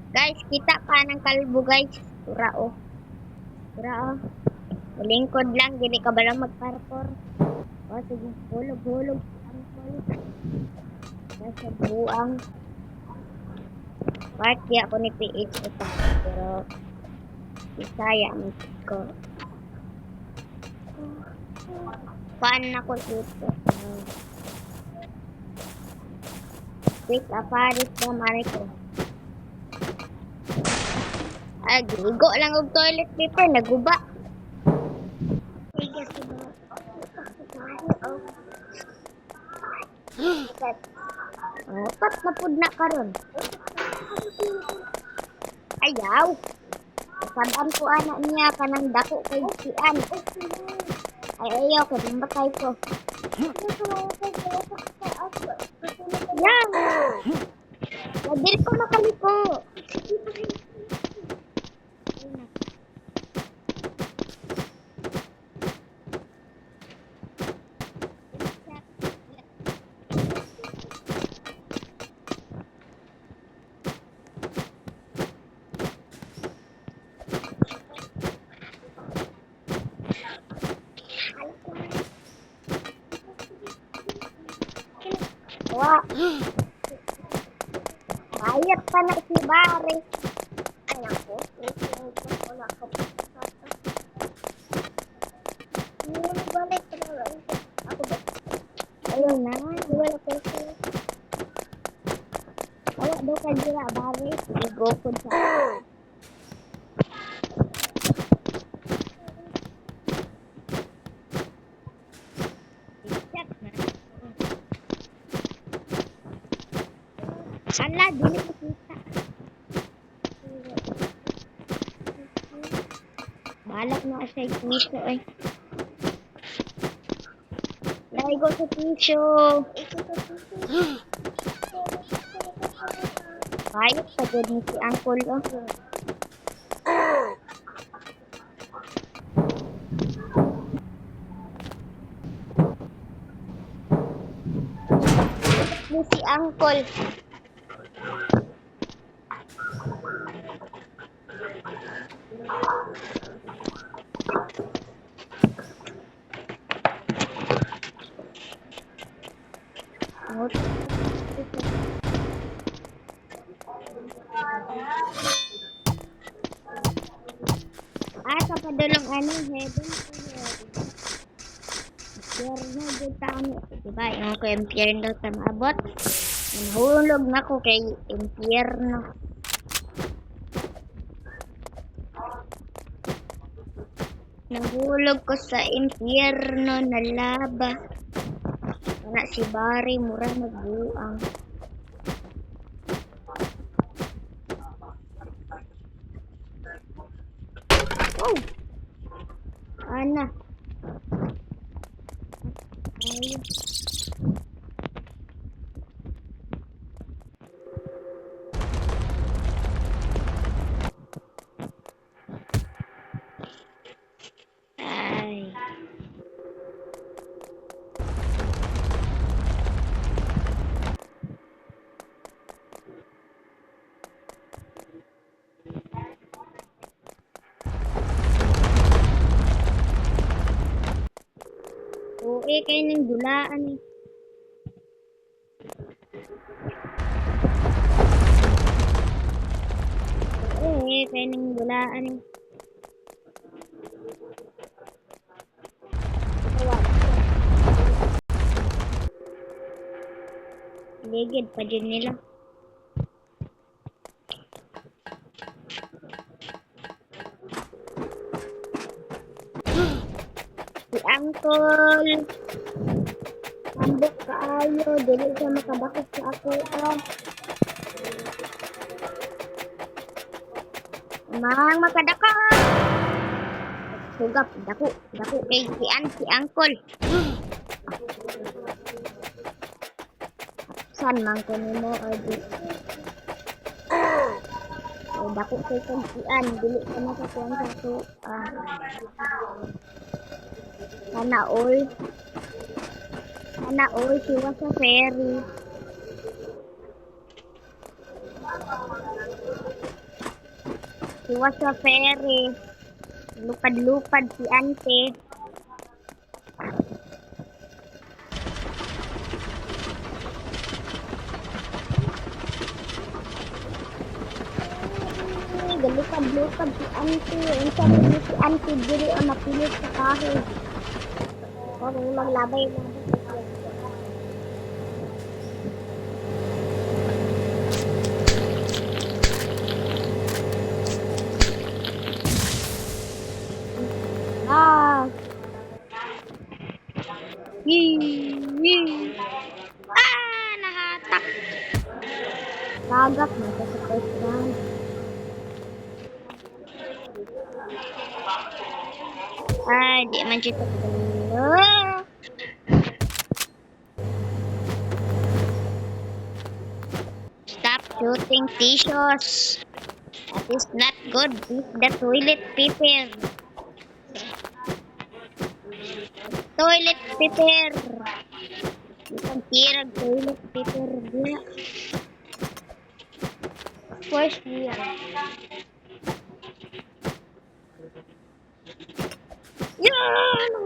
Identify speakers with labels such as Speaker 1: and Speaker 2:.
Speaker 1: Guys, kita pa ng kalbo guys. Tura oh. Tura oh. Lingkod lang, dili ka ba lang magparkour? Oh, sige. Hulog. Ang hulog. Nasa buang. Party ako ni PH ito. Pero, isaya ko. Fan ako dito. Wait, aparit na marito. Ah, gigo lang og toilet paper, naguba. Pat na pud na karon. Ayaw. Sabaan ko anak niya kanang dako kay sian. Ay ayaw ko matay ko. Yan. Dili ko makaliko. Wah. Bayat pa na si Bare. Ay ako. Wala ko. Balik na ako ba? Ayun na. Wala ko. Wala daw ka dira Bare. Go po sa. Ala, dili ko kita. Balak na siya ito eh. Lagi ko sa tissue. Bayot pa dyan si Uncle oh. Ni si Uncle. Sa padulong ano, heaven to heaven. Impyerno dito kami. Diba, yung ko impyerno sa maabot. Nahulog na ko kay impyerno. Nahulog ko sa impyerno na laba. Wala si Bare, mura nagbuang. Oh! Ana. Ay. Ay. Kayo ng dulaan eh. Kayo ng dulaan eh. Ligid pa dyan nila. Si Uncle. Ambok kaayo, dili siya makabakot sa ako. Mang makadaka. Sugap, dako kay si Uncle. San man ko nimo adi. Dako kay sian, dili ka na sa tuwan sa to. Sana all siwa sa ferry. Si Waswa Ferry. Lupad-lupad si Ante. Galupad-lupad si Ante. Ang sabi ni si Ante diri ang mapilit sa kahit. O, may maglabay-labay sa siya. Ah! Yee! Ah! Nahatak! Tagak na sa first round. Ah, di man siya tatalo. Stop shooting tissues. That is not good. Use the toilet paper. Toilet paper. Isang tirag toilet paper dia. First year. Yan!